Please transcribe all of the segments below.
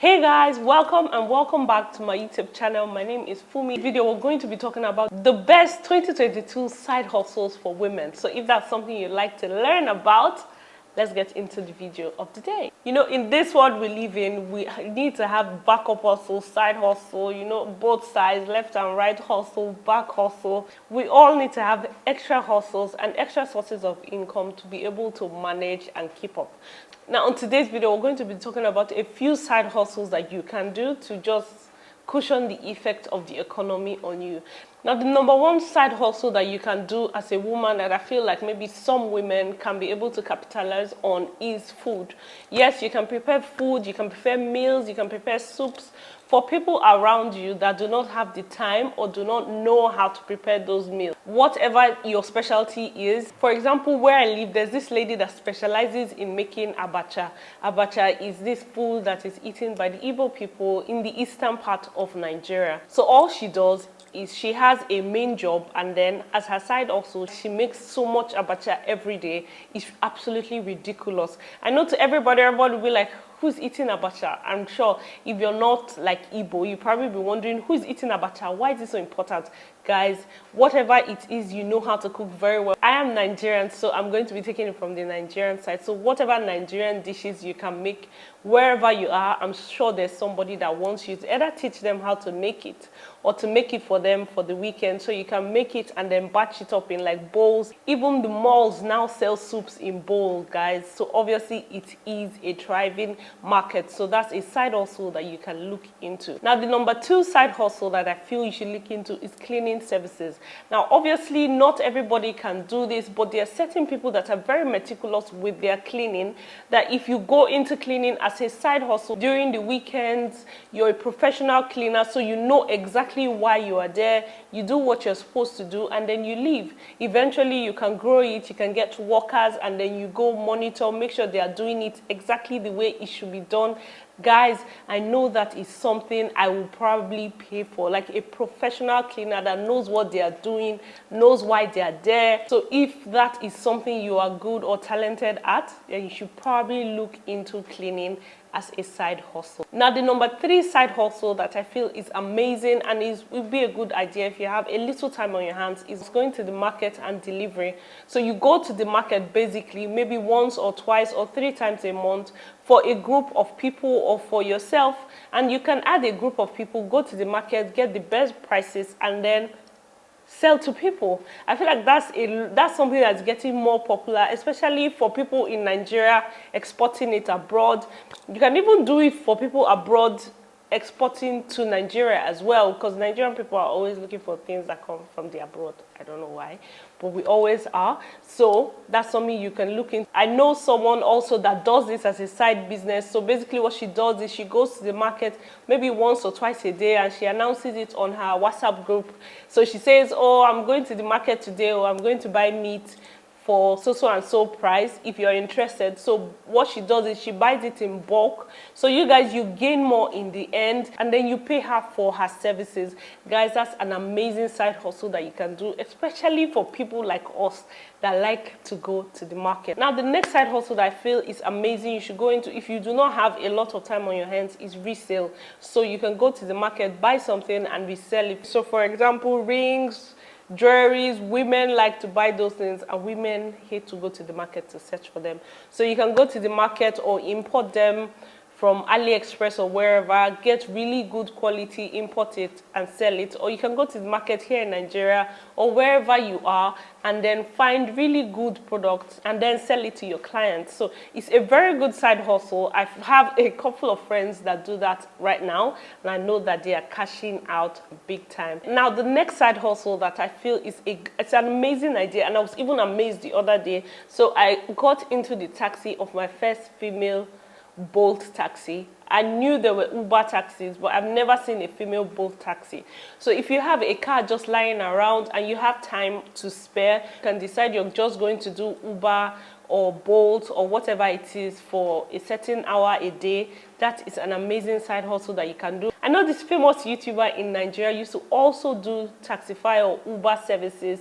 Hey guys, welcome back to my YouTube channel. My name is Fummeee. In this video, we're going to be talking about the best 2022 side hustles for women. So if that's something you'd like to learn about, let's get into the video of the day. You know, in this world we live in, we need to have backup hustle, side hustle, you know, both sides, left and right hustle, back hustle. We all need to have extra hustles and extra sources of income to be able to manage and keep up. Now, on today's video, we're going to be talking about a few side hustles that you can do to just cushion the effect of the economy on you. Now, the number one side hustle that you can do as a woman that I feel like maybe some women can be able to capitalize on is food. Yes, you can prepare food, you can prepare meals, you can prepare soups for people around you that do not have the time or do not know how to prepare those meals. Whatever your specialty is. For example, where I live, there's this lady that specializes in making abacha. Abacha is this food that is eaten by the Igbo people in the eastern part of Nigeria. So all she does is she has a main job, and then as her side also, she makes so much abacha every day. It's absolutely ridiculous. I know to everybody will be like, who's eating abacha? I'm sure if you're not like Igbo, you probably be wondering, who's eating abacha? Why is it so important? Guys, whatever it is, you know how to cook very well. I am Nigerian, so I'm going to be taking it from the Nigerian side. So whatever Nigerian dishes you can make wherever you are, I'm sure there's somebody that wants you to either teach them how to make it or to make it for them for the weekend, so you can make it and then batch it up in like bowls. Even the malls now sell soups in bowls, guys. So obviously it is a thriving market. So that's a side hustle that you can look into. Now, the number two side hustle that I feel you should look into is cleaning services. Now, obviously not everybody can do this, but there are certain people that are very meticulous with their cleaning, that if you go into cleaning as a side hustle during the weekends, you're a professional cleaner, so you know exactly why you are there, you do what you're supposed to do, and then you leave. Eventually you can grow it, you can get workers, and then you go monitor, make sure they are doing it exactly the way it should be done. Guys, I know that is something I will probably pay for, like a professional cleaner that knows what they are doing, knows why they are there. So if that is something you are good or talented at, then you should probably look into cleaning as a side hustle. Now, the number three side hustle that I feel is amazing and would be a good idea if you have a little time on your hands is going to the market and delivery. So you go to the market basically maybe once or twice or 3 times a month for a group of people or for yourself, and you can add a group of people, go to the market, get the best prices, and then sell to people. I feel like that's something that's getting more popular, especially for people in Nigeria exporting it abroad. You can even do it for people abroad exporting to Nigeria as well, because Nigerian people are always looking for things that come from the abroad. I don't know why, but we always are. So that's something you can look into. I know someone also that does this as a side business. So basically what she does is she goes to the market maybe once or twice a day, and she announces it on her WhatsApp group. So she says, oh, I'm going to the market today, or I'm going to buy meat for so and so price if you're interested. So what she does is she buys it in bulk, so you guys, you gain more in the end, and then you pay her for her services. Guys, that's an amazing side hustle that you can do, especially for people like us that like to go to the market. Now, the next side hustle that I feel is amazing you should go into if you do not have a lot of time on your hands is resale. So you can go to the market, buy something, and resell it. So for example, rings, jewelries, women like to buy those things, and women hate to go to the market to search for them. So you can go to the market or import them from AliExpress or wherever, get really good quality, import it and sell it. Or you can go to the market here in Nigeria or wherever you are and then find really good products and then sell it to your clients. So it's a very good side hustle. I have a couple of friends that do that right now, and I know that they are cashing out big time. Now, the next side hustle that I feel it's an amazing idea, and I was even amazed the other day. So I got into the taxi of my first female Bolt taxi. I knew there were Uber taxis, but I've never seen a female Bolt taxi. So if you have a car just lying around and you have time to spare, you can decide you're just going to do Uber or Bolt or whatever it is for a certain hour a day. That is an amazing side hustle that you can do. I know this famous YouTuber in Nigeria used to also do Taxify or Uber services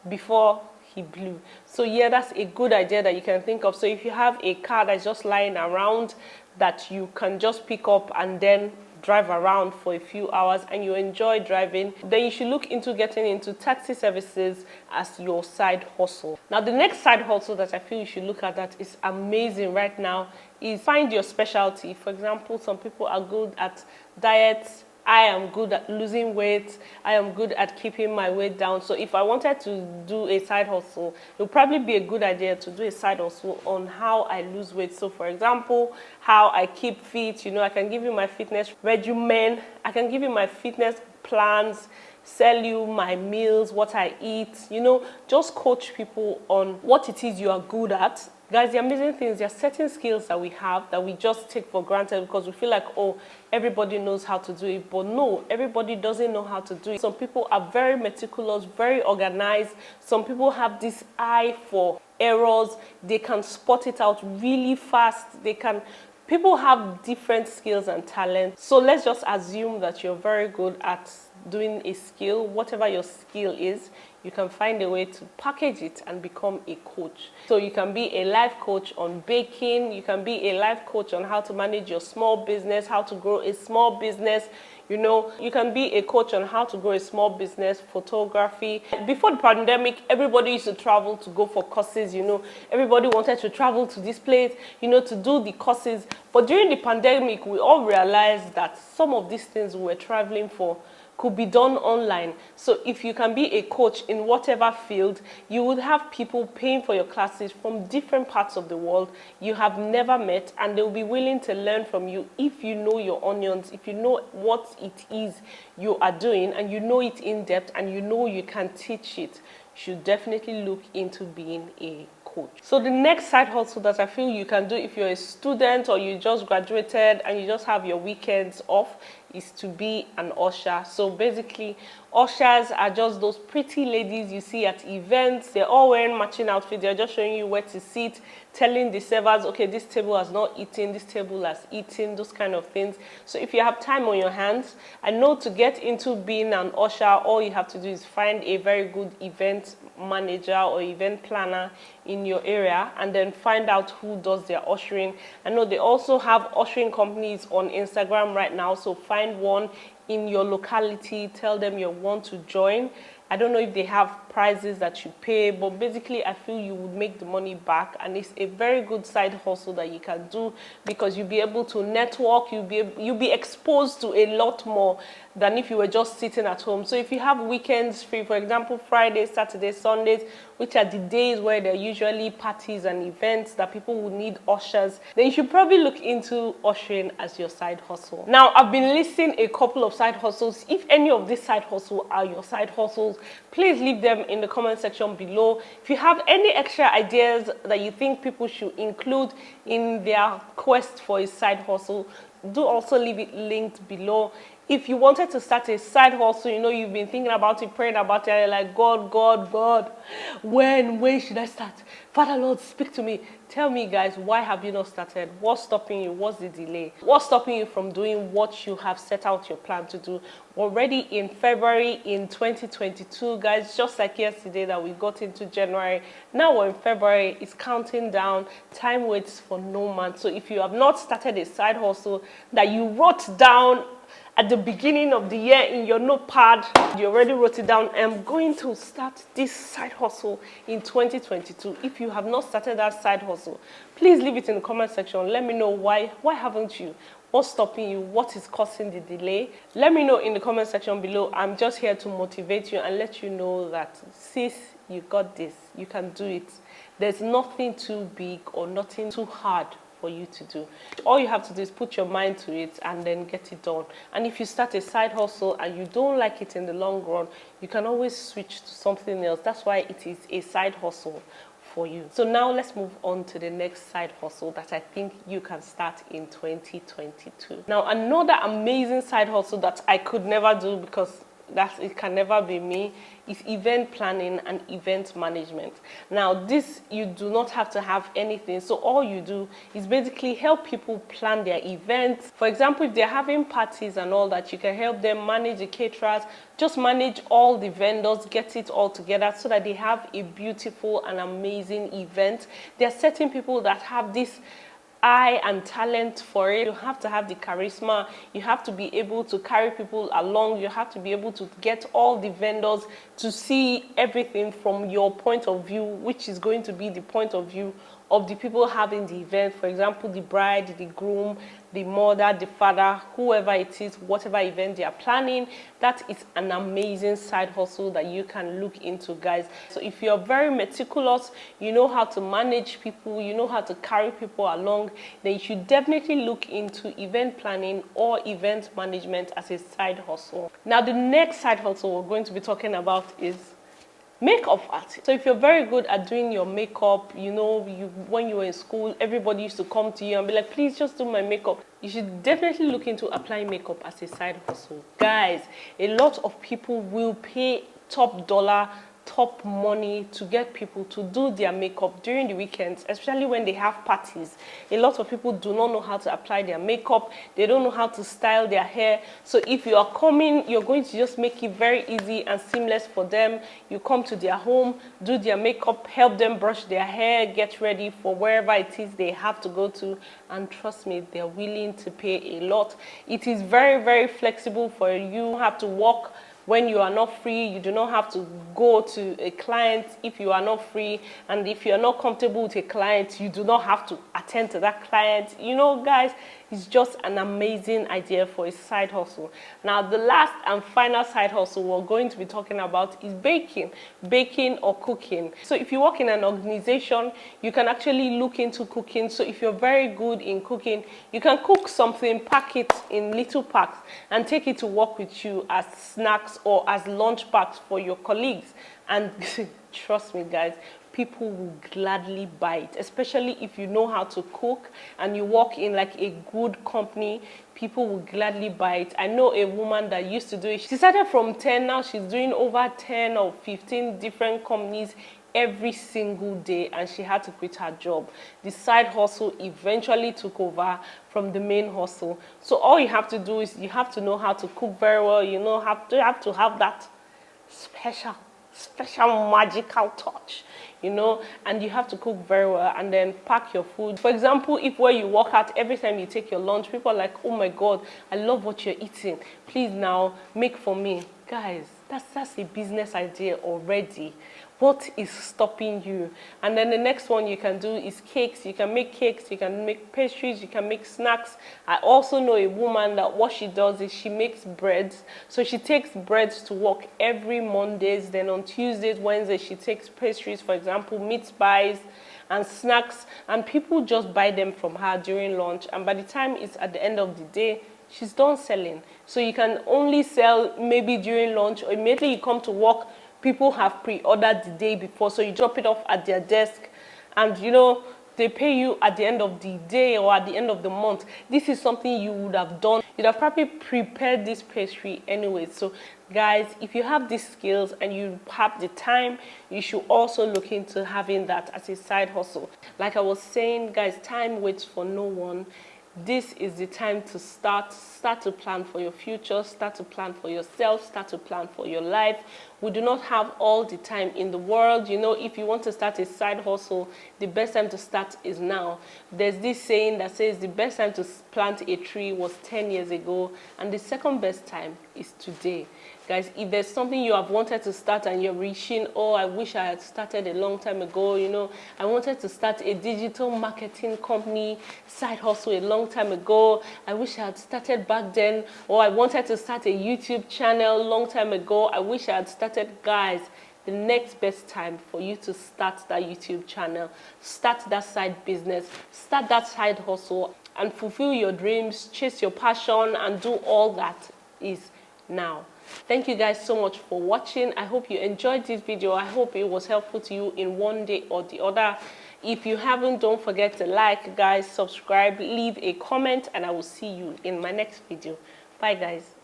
before he blew. So yeah, that's a good idea that you can think of. So if you have a car that's just lying around that you can just pick up and then drive around for a few hours and you enjoy driving, then you should look into getting into taxi services as your side hustle. Now the next side hustle that I feel you should look at that is amazing right now is find your specialty. For example, some people are good at diets. I am good at losing weight. I am good at keeping my weight down. So if I wanted to do a side hustle, it would probably be a good idea to do a side hustle on how I lose weight. So for example, how I keep fit. You know, I can give you my fitness regimen. I can give you my fitness plans, sell you my meals, what I eat. You know, just coach people on what it is you are good at. Guys, the amazing thing is there are certain skills that we have that we just take for granted because we feel like, oh, everybody knows how to do it. But no, everybody doesn't know how to do it. Some people are very meticulous, very organized. Some people have this eye for errors. They can spot it out really fast. People have different skills and talents. So let's just assume that you're very good at doing a skill. Whatever your skill is, you can find a way to package it and become a coach. So you can be a life coach on baking. You can be a life coach on how to manage your small business, how to grow a small business. You know, you can be a coach on how to grow a small business, photography. Before the pandemic, everybody used to travel to go for courses, you know. Everybody wanted to travel to this place, you know, to do the courses. But during the pandemic, we all realized that some of these things we were traveling for could be done online. So if you can be a coach in whatever field, you would have people paying for your classes from different parts of the world you have never met, and they'll be willing to learn from you if you know your onions, if you know what it is you are doing and you know it in depth and you know you can teach it. You should definitely look into being a coach. So the next side hustle that I feel you can do if you're a student or you just graduated and you just have your weekends off is to be an usher. So basically, ushers are just those pretty ladies you see at events. They're all wearing matching outfits. They're just showing you where to sit, telling the servers, okay, this table has not eaten, this table has eaten, those kind of things. So if you have time on your hands, I know to get into being an usher, all you have to do is find a very good event manager or event planner in your area and then find out who does their ushering. I know they also have ushering companies on Instagram right now, so find one in your locality, tell them you want to join. I don't know if they have prizes that you pay, but basically I feel you would make the money back, and it's a very good side hustle that you can do because you'll be able to network, you'll be exposed to a lot more than if you were just sitting at home. So if you have weekends free, for example, Fridays, Saturdays, Sundays, which are the days where there are usually parties and events that people would need ushers, then you should probably look into ushering as your side hustle. Now, I've been listing a couple of side hustles. If any of these side hustles are your side hustles, please leave them in the comment section below. If you have any extra ideas that you think people should include in their quest for a side hustle, do also leave it linked below. If you wanted to start a side hustle, you know, you've been thinking about it, praying about it, and you're like, God, when should I start? Father Lord, speak to me. Tell me, guys, why have you not started? What's stopping you? What's the delay? What's stopping you from doing what you have set out your plan to do? We're already in February in 2022, guys, just like yesterday that we got into January. Now we're in February. It's counting down. Time waits for no man. So if you have not started a side hustle that you wrote down at the beginning of the year in your notepad, you already wrote it down, I'm going to start this side hustle in 2022. If you have not started that side hustle, please leave it in the comment section. Let me know why haven't you? What's stopping you? What is causing the delay? Let me know in the comment section below. I'm just here to motivate you and let you know that, sis, you got this. You can do it. There's nothing too big or nothing too hard for you to do. All you have to do is put your mind to it and then get it done. And if you start a side hustle and you don't like it in the long run, you can always switch to something else. That's why it is a side hustle for you. So now let's move on to the next side hustle that I think you can start in 2022. Now, another amazing side hustle that I could never do because it can never be me, is event planning and event management. Now this, you do not have to have anything, so all you do is basically help people plan their events. For example, if they're having parties and all that, you can help them manage the caterers, just manage all the vendors, get it all together so that they have a beautiful and amazing event. There are certain people that have this eye and talent for it. You have to have the charisma, you have to be able to carry people along, you have to be able to get all the vendors to see everything from your point of view, which is going to be the point of view of the people having the event. For example, the bride, the groom, the mother, the father, whoever it is, whatever event they are planning. That is an amazing side hustle that you can look into, guys. So if you're very meticulous, you know how to manage people, you know how to carry people along, then you should definitely look into event planning or event management as a side hustle. Now the next side hustle we're going to be talking about is makeup artist. So if you're very good at doing your makeup, you know, when you were in school, everybody used to come to you and be like, please just do my makeup. You should definitely look into applying makeup as a side hustle. Guys, a lot of people will pay top dollar, top money to get people to do their makeup during the weekends, especially when they have parties. A lot of people do not know how to apply their makeup. They don't know how to style their hair. So if you are coming, you're going to just make it very easy and seamless for them. You come to their home, do their makeup, help them brush their hair, get ready for wherever it is they have to go to. And trust me, they're willing to pay a lot. It is very, very flexible for you. You don't have to work when you are not free. You do not have to go to a client if you are not free, and if you are not comfortable with a client, you do not have to attend to that client. You know, guys, it's just an amazing idea for a side hustle. Now the last and final side hustle we're going to be talking about is baking or cooking. So if you work in an organization, you can actually look into cooking. So if you're very good in cooking, you can cook something, pack it in little packs and take it to work with you as snacks or as lunch packs for your colleagues. And trust me, guys, people will gladly buy it, especially if you know how to cook and you work in like a good company. People will gladly buy it. I know a woman that used to do it. She started from 10, now she's doing over 10 or 15 different companies every single day, and she had to quit her job. The side hustle eventually took over from the main hustle. So all you have to do is you have to know how to cook very well. You know, you have to have that special magical touch, you know, and you have to cook very well and then pack your food. For example, if where you work out, every time you take your lunch, people are like, oh my god, I love what you're eating, please now make for me. Guys, that's a business idea already. What is stopping you? And then the next one you can do is cakes. You can make cakes, you can make pastries, you can make snacks. I also know a woman that what she does is she makes breads. So she takes breads to work every Mondays. Then on Tuesdays, Wednesdays, she takes pastries, for example, meat pies and snacks. And people just buy them from her during lunch. And by the time it's at the end of the day, she's done selling. So you can only sell maybe during lunch, or immediately you come to work, people have pre-ordered the day before, so you drop it off at their desk and you know they pay you at the end of the day or at the end of the month. This is something you would have done. You'd have probably prepared this pastry anyway. So guys, if you have these skills and you have the time, you should also look into having that as a side hustle. Like I was saying, guys, time waits for no one. This is the time to start to plan for your future, start to plan for yourself, start to plan for your life. We do not have all the time in the world. You know, if you want to start a side hustle, the best time to start is now. There's this saying that says the best time to plant a tree was 10 years ago, and the second best time is today. Guys, if there's something you have wanted to start and you're reaching, oh, I wish I had started a long time ago, you know, I wanted to start a digital marketing company, side hustle a long time ago, I wish I had started back then, or I wanted to start a YouTube channel a long time ago, I wish I had started. Guys, the next best time for you to start that YouTube channel, start that side business, start that side hustle, and fulfill your dreams, chase your passion, and do all that is now. Thank you guys so much for watching. I hope you enjoyed this video. I hope it was helpful to you in one day or the other. If you haven't, don't forget to like, guys, subscribe, leave a comment, and I will see you in my next video. Bye guys.